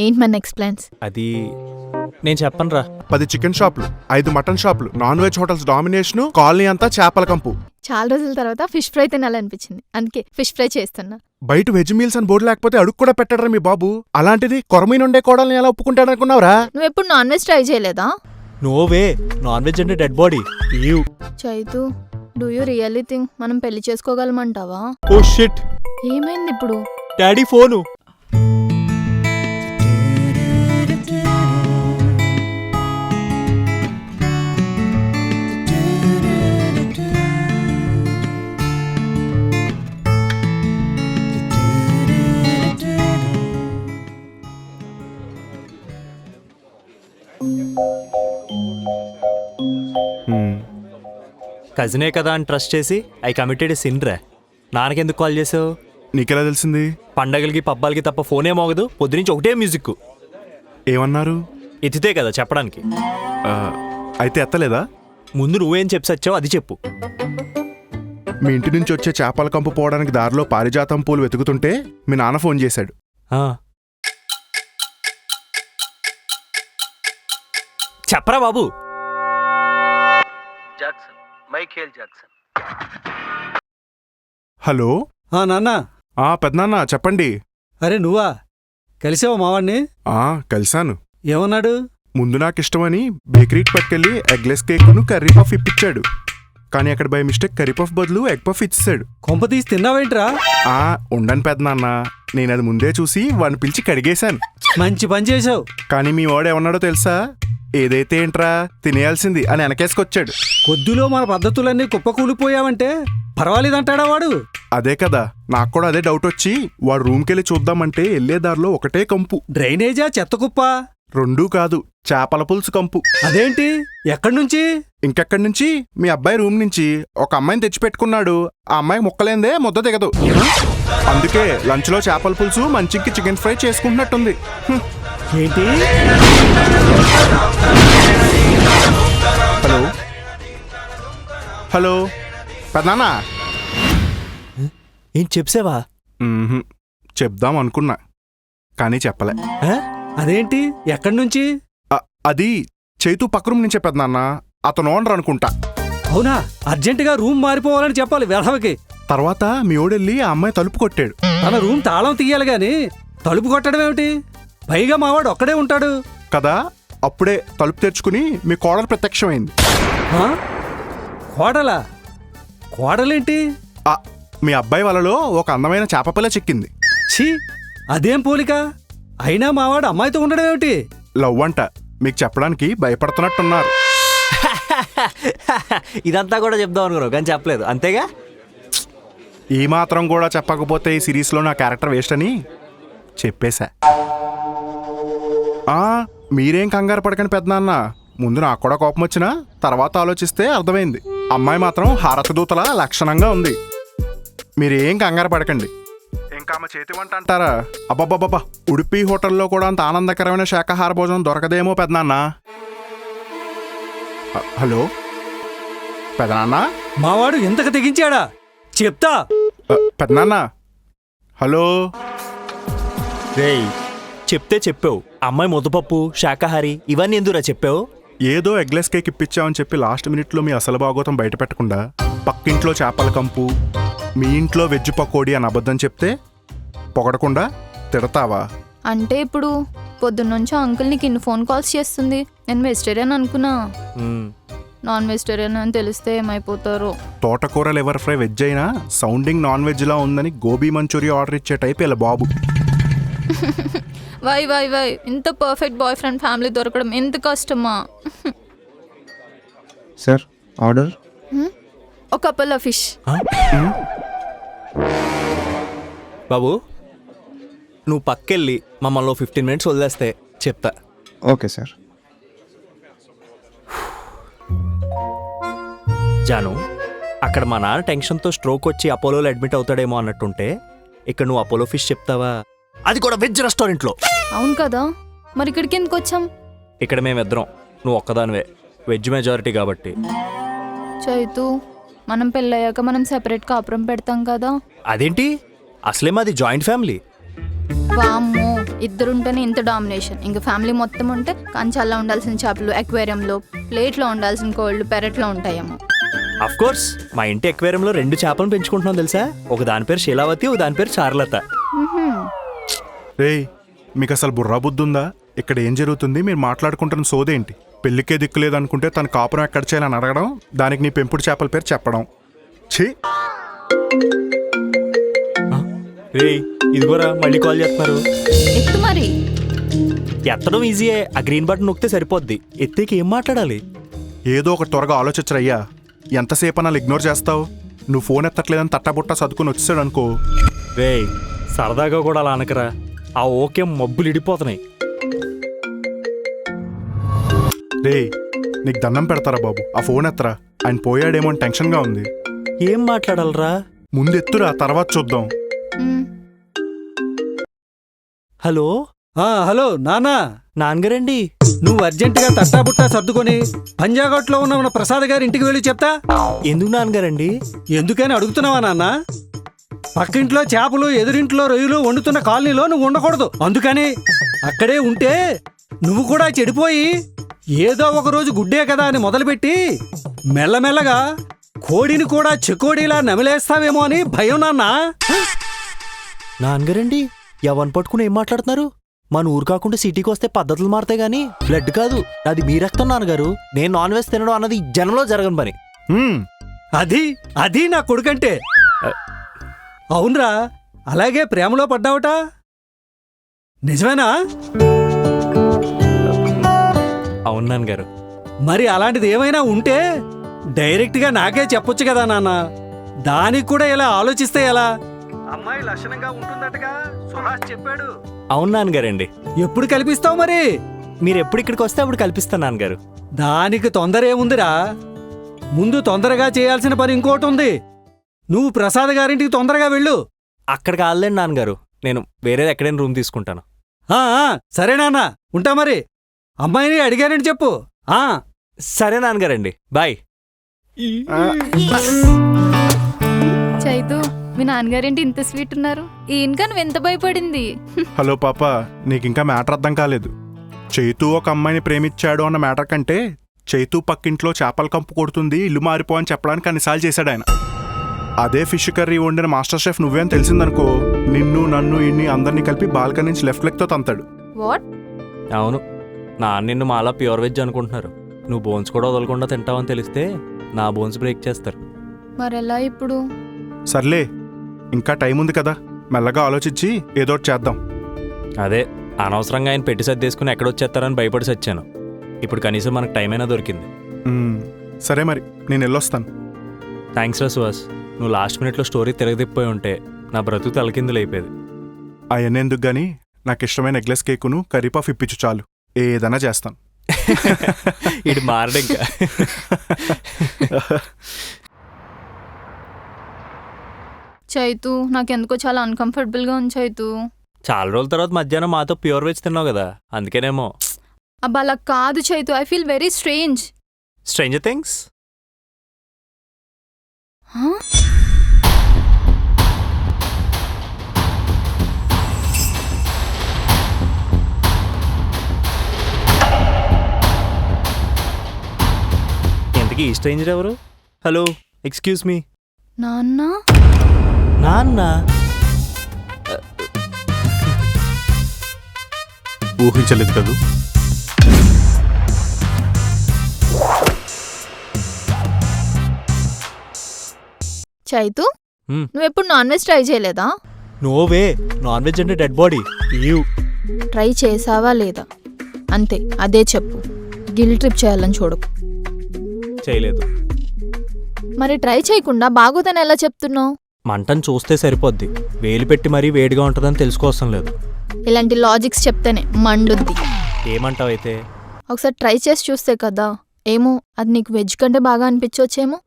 ఏంటి మన next plans? అది నేను చెప్పనురా. 10 చికెన్ షాపులు, 5 మటన్ షాపులు, non veg hotels domination, colony అంతా చేపల కంపు. చాలా రోజుల తర్వాత ఫిష్ ఫ్రై తినాలనిపించింది, అందుకే ఫిష్ ఫ్రై చేస్తున్నా. బయట వెజ్ మీల్స్ అని బోర్డు లేకపోతే అడుగు కూడా పెట్టడరా మీ బాబు. అలాంటిది కొరమీనుండే కోడల్ని ఎలా ఒప్పుకుంటాడనుకున్నావురా? నువ్వు ఎప్పుడు నాన్ వెజ్ ట్రై చేయలేదా? నోవే, నాన్ వెజ్ అంటే dead body. Chaitu, do you really think మనం పెళ్లి చేసుకోగలమంటావా? ఓ షిట్, ఏమైంది ఇప్పుడు? Daddy phone. కజినే కదా అని ట్రస్ట్ చేసి ఐ కమిటెడ్ సిన్ రా. నాన్నకెందుకు కాల్ చేసావు? నీకెలా తెలిసింది? పండగలకి పబ్బాలకి తప్ప ఫోనే మోగదు, పొద్దునుంచి ఒకటే మ్యూజిక్. ఏమన్నారు? ఎత్తితే కదా చెప్పడానికి. అయితే ఎత్తలేదా? ముందు నువ్వేం చెప్పి సచ్చావు అది చెప్పు. మీ ఇంటి నుంచి వచ్చే చేపల కంపు పోవడానికి దారిలో పారిజాతం పూలు వెతుకుతుంటే మీ నాన్న ఫోన్ చేశాడు. చెప్పరా బాబు. హలో. నాన్న. పెద్దనాన్న చెప్పండి. అరే నువ్వా? కలిసావా మావాడిని? కలిశాను. ఏమన్నాడు? ముందు నాకిష్టమని బేకరీకి పట్టుకెళ్ళి ఎగ్లెస్ కేక్ను కర్రీ పఫ్ ఇప్పించాడు. కానీ అక్కడ బై మిస్టేక్ కర్రీ పఫ్ బదులు ఎగ్ పఫ్ ఇచ్చాడు. కొంప తీసి తిన్నావేంట్రా? ఉండను పెద్దనాన్న, నేను అది ముందే చూసి వాడిని పిలిచి కడిగేశాను. మంచి పని చేసావు. కానీ మీ వాడు ఏమన్నాడో తెలుసా? ఏదైతే ఏంట్రా తినేయాల్సింది అని వెనకేసుకొచ్చాడు. కొద్దిలో మన పద్ధతులన్నీ కుప్పకూలిపోయావంటే పర్వాలేదంటాడా వాడు? అదే కదా, నాకు కూడా అదే డౌట్ వచ్చి వాడు రూమ్కెళ్ళి చూద్దామంటే వెళ్లేదారిలో ఒకటే కంపు. డ్రైనేజా చెత్త కుప్ప? రెండూ కాదు, చేపల పులుసు కంపు. అదేంటి? ఎక్కడి నుంచి? ఇంకెక్కడి నుంచి? మీ అబ్బాయి రూమ్ నుంచి ఒక అమ్మాయిని తెచ్చిపెట్టుకున్నాడు. ఆ అమ్మాయి ముక్కలేందే ముద్ద దిగదు. అందుకే లంచ్ లో చేపల పులుసు మంచికి చికెన్ ఫ్రై చేసుకుంటున్నట్టుంది. ఏంటి? హలో హలో పెద్దనాన్న. ఏం చెప్పావా? చెప్దాం అనుకున్నా కానీ చెప్పలే. అదేంటి? ఎక్కడి నుంచి? అది చైతు పక్క రూమ్ నుంచే పెద్దనాన్న. అతను ఓనర్ అనుకుంటా. అవునా? అర్జెంటుగా రూమ్ మారిపోవాలని చెప్పాలి వెధవకి. తర్వాత మీ ఓడెళ్ళి ఆ అమ్మాయి తలుపు కొట్టాడు. తన రూమ్ తాళం తీయాలి గాని తలుపు కొట్టడం ఏమిటి? పైగా మావాడు ఒక్కడే ఉంటాడు కదా. అప్పుడే తలుపు తెరుచుకుని మీ కోడలు ప్రత్యక్షమైంది. కోడలా? కోడలేంటి? మీ అబ్బాయి వలలో ఒక అందమైన చేపపిల్ల చిక్కింది. ఛీ, అదేం పోలిక? అయినా మావాడు అమ్మాయితో ఉండడం ఏమిటి? లవ్ అంట. మీకు చెప్పడానికి భయపడుతున్నట్టున్నారు. ఇదంతా కూడా చెప్దాం అనుకున్నావు కానీ చెప్పలేదు, అంతేగా. ఈ మాత్రం కూడా చెప్పకపోతే ఈ సిరీస్లో నా క్యారెక్టర్ వేస్ట్ అని చెప్పేశా. మీరేం కంగారు పడకండి పెద్దనాన్న. ముందు నాకు కూడా కోపం వచ్చినా తర్వాత ఆలోచిస్తే అర్థమైంది. అమ్మాయి మాత్రం హారత దూతల లక్షణంగా ఉంది. మీరేం కంగారు పడకండి. ఇంకా ఆమె చేతి వంట అంటారా? అబ్బబ్బబ్బా, ఉడిపి హోటల్లో కూడా అంత ఆనందకరమైన శాకాహార భోజనం దొరకదేమో పెద్దనాన్న. హలో పెద్దనాన్న. మావాడు ఎంతకు తెగించాడా చెప్తా. పెద్దనాన్న. హలో. రేయ్, చెప్తే చెప్పావు. అమ్మాయి ముద్దపప్పు, శాకాహారి ఇవన్నీ ఎందుకురా చెప్పావు? ఏదో ఎగ్లెస్ కేక్ ఇప్పించామని చెప్పి లాస్ట్ మినిట్లో మీ అసలు భాగోతం బయట పెట్టకుండా పక్కింట్లో చేపల కంపు, మీ ఇంట్లో వెజ్ పకోడీ అని అబద్ధం చెప్తే పొగడకుండా తిడతావా? అంటే ఇప్పుడు పొద్దున్నుంచి అంకుల్ నీకు ఇన్ని ఫోన్ కాల్స్ చేస్తుంది. నేను వెజిటేరియన్ అనుకున్నా. నాన్ వెజిటేరియన్ అని తెలిస్తే ఏమైపోతారో. తోటకూర లివర్ ఫ్రై వెజ్ అయినా సౌండింగ్ నాన్ వెజ్లా ఉందని గోబీ మంచూరియా ఆర్డర్ ఇచ్చే టైప్ ఇలా బాబు. వై వై వై ఇంత పర్ఫెక్ట్ బాయ్ ఫ్రెండ్ ఫ్యామిలీ దొరకడం ఎంత కష్టమా? Sir order. ఒక కపుల్ ఆఫ్ ఫిష్. బాబు, నువ్వు పక్కెళ్ళి మమ్మల్ని 15 minutes వదిలేస్తే చెప్తా. Okay sir. జాను, అక్కడ మా నాన్న టెన్షన్తో స్ట్రోక్ వచ్చి అపోలోలో అడ్మిట్ అవుతాడేమో అన్నట్టుంటే ఇక్కడ నువ్వు అపోలో ఫిష్ చెప్తావా? అది కూడా వెజ్ రెస్టారెంట్లో. అవును కదా, మరి ఇక్కడికి ఎందుకు వచ్చాం? ఇక్కడ మేమిద్దరం, నువ్వు ఒక్కదానివే, వెజ్ మెజారిటీ కాబట్టి. చైతు, మనం పెళ్ళయ్యాక మనం సెపరేట్ కాపురం పెడతాం కదా. అదేంటి? అసలే మాది జాయింట్ ఫ్యామిలీ. వామ్మో, ఇద్దరుంటేనే ఇంత డామినేషన్. ఇంకా ఫ్యామిలీ మొత్తం ఉంటే కంచాల్లో ఉండాల్సిన చేపలు ఎక్వేరియంలో, ప్లేట్లో ఉండాల్సిన కోళ్ళు పెరట్లో ఉంటాయేమో. అఫ్ కోర్స్ మా ఇంటి ఎక్వేరియంలో 2 చేపలను పెంచుకుంటున్నాం తెలుసా. ఒక దాని పేరు శీలావతి, ఒక దాని పేరు చారులత. రేయ్, మీకు అసలు బుర్రా బుద్ధి ఉందా? ఇక్కడ ఏం జరుగుతుంది? మీరు మాట్లాడుకుంటున్న సోదేంటి? పెళ్ళికే దిక్కులేదు అనుకుంటే తన కాపురం ఎక్కడ చేయాలని అడగడం, దానికి నీ పెంపుడు చేపల పేరు చెప్పడం. ఛీ! రేయ్ ఇదిగోరా మళ్ళీ కాల్ చేస్తున్నారు. ఎత్తు మరి. ఎత్తడం ఈజీయే, ఆ గ్రీన్ బటన్ నొక్కితే సరిపోద్ది. ఎత్తేకి ఏం మాట్లాడాలి? ఏదో ఒక త్వరగా ఆలోచించరయ్యా. ఎంతసేపు అన్నా ఇగ్నోర్ చేస్తావు? నువ్వు ఫోన్ ఎత్తట్లేదని తట్టబుట్ట సర్దుకుని వచ్చాడు అనుకో. రేయ్ సరదాగా కూడా అలా అనకరా. ఆ ఓకే మబ్బులు ఇడిపోతున్నాయి. రేయ్, నీకు దండం పెడతారా బాబు, ఆ ఫోన్ ఎత్తరా. ఆయన పోయాడేమో అని టెన్షన్గా ఉంది. ఏం మాట్లాడాలరా? ముందు ఎత్తురా, తర్వాత చూద్దాం. హలో హలో నానా, నాన్నగారండి. నువ్వు అర్జెంటుగా తట్టాబుట్టా సర్దుకొని పంజాగట్లో ఉన్న మన ప్రసాద్ గారి ఇంటికి వెళ్ళి చెప్తా. ఎందుకు నాన్నగారండి? ఎందుకని అడుగుతున్నావా నాన్న? పక్కింట్లో చేపలు, ఎదురింట్లో రొయ్యలు వండుతున్న కాలనీలో నువ్వు ఉండకూడదు. అందుకని అక్కడే ఉంటే నువ్వు కూడా చెడిపోయి ఏదో ఒక రోజు గుడ్డే కదా అని మొదలుపెట్టి మెల్లమెల్లగా కోడిని కూడా చెకోడీలా నమిలేస్తావేమో అని భయం నాన్న. నాన్నగారండి ఎవరిని పట్టుకుని ఏం మాట్లాడుతున్నారు? మన ఊరు కాకుండా సిటీకి వస్తే పద్ధతులు మారుతాయి గానీ బ్లడ్ కాదు. అది మీ రక్తం నాన్నగారు. నేను నాన్ వెజ్ తినడం అన్నది జనంలో జరగని పని. అది అది నా కొడుకంటే. అవునరా, అలాగే ప్రేమలో పడ్డావట, నిజమేనా? అవును నాన్నగారు. మరి అలాంటిది ఏమైనా ఉంటే డైరెక్ట్గా నాకే చెప్పొచ్చు కదా నాన్న. దానికి కూడా ఇలా ఆలోచిస్తే ఎలా? అమ్మాయి లక్షణంగా ఉంటుందటగా సుహాస్ చెప్పాడు. అవును నాన్నగారండి. ఎప్పుడు కల్పిస్తావు మరి? మీరు ఎప్పుడు ఇక్కడికి వస్తే అప్పుడు కల్పిస్తాను నాన్నగారు. దానికి తొందర ఏముందిరా? ముందు తొందరగా చేయాల్సిన పని ఇంకోటి ఉంది. నువ్వు ప్రసాద్ గారింటికి తొందరగా వెళ్ళు. అక్కడికి ఆల్లేండి నాన్నగారు. నేను వేరేది ఎక్కడైనా రూమ్ తీసుకుంటాను. సరే నాన్న, ఉంటా మరి. అమ్మాయిని అడిగానని చెప్పు. సరే నాన్నగారండి, బాయ్. చైతు, మీ నాన్నగారేంటి ఇంత స్వీట్ ఉన్నారు? ఈయనకా నువ్వు ఎంత భయపడింది? హలో పాప, నీకింకా మ్యాటర్ అర్థం కాలేదు. చైతు ఒక అమ్మాయిని ప్రేమించాడు అన్న మ్యాటర్ కంటే చైతు పక్కింట్లో చేపల కంపు కొడుతుంది, ఇల్లు మారిపో అని చెప్పడానికి అన్నిసార్లు చేశాడు ఆయన. అదే ఫిష్ కర్రీ వండిన మాస్టర్ షెఫ్ నువ్వేం తెలిసిందనుకో, నిన్ను నన్ను ఇన్ని అందరినీ కలిపి బాల్కనీ నుంచి లెఫ్ట్ లెగ్తో తంతాడు. వాట్? అవును, నిన్ను మాలా ప్యూర్ వెజ్ అనుకుంటున్నారు. నువ్వు బోన్స్ కూడా వదలకుండా తింటావని తెలిస్తే నా బోన్స్ బ్రేక్ చేస్తారు. మరెలా ఇప్పుడు? సర్లే, ఇంకా టైం ఉంది కదా, మెల్లగా ఆలోచించి ఏదోటి చేద్దాం. అదే అనవసరంగా ఆయన పెట్టి సర్దేసుకుని ఎక్కడొచ్చేస్తారని భయపడి సచ్చాను. ఇప్పుడు కనీసం మనకు టైం అయినా దొరికింది. సరే మరి, నేను వెళ్ళొస్తాను. థ్యాంక్స్ రా సుహాస్. నువ్వు లాస్ట్ మినిట్లో స్టోరీ తిరగదిప్పిపోయి ఉంటే నా బ్రతుకు తలకిందులు అయిపోయేది. అవన్నీ ఎందుకు గానీ, నాకు ఇష్టమైన నెక్లెస్ కేకును కర్రీపఫ్ ఇప్పించు చాలు, ఏదైనా చేస్తాను. ఇది మారడం ఇంకా. చైతు, నాకెందుకో చాలా అన్కంఫర్టబుల్గా ఉంది చైతు. చాలా రోజుల తర్వాత మధ్యాహ్నం మాతో ప్యూర్ వెజ్ తిన్నావు కదా, అందుకేనేమో. అబ్బా అలా కాదు Chaitu, I feel very strange. Stranger things. ఎంతకీ ఈ స్ట్రేంజర్ ఎవరు? Hello, excuse me. నాన్న? నాన్న? ఊహించలేదు కదూ. చైతు, నువ్వెప్పుడు నాన్ వెజ్ ట్రై చేయలేదా? నోవే, నాన్ వెజ్ అంటే డెడ్ బాడీ. ట్రై చేసావా లేదా అంతే, అదే చెప్పు. గిల్ ట్రిప్ చేయాలని చూడకు. చేయలేదు. మరి ట్రై చేయకుండా బాగోదని ఎలా చెప్తున్నావు? మంటను చూస్తే సరిపోద్ది, వేలు పెట్టి మరీ వేడిగా ఉంటుందని తెలుసుకోవసం లేదు. ఇలాంటి లాజిక్స్ చెప్తేనే మండుద్ది. ఏమంటావైతే? ఒకసారి ట్రై చేసి చూస్తే కదా, ఏమో అది నీకు వెజ్ కంటే బాగా అనిపించవచ్చేమో.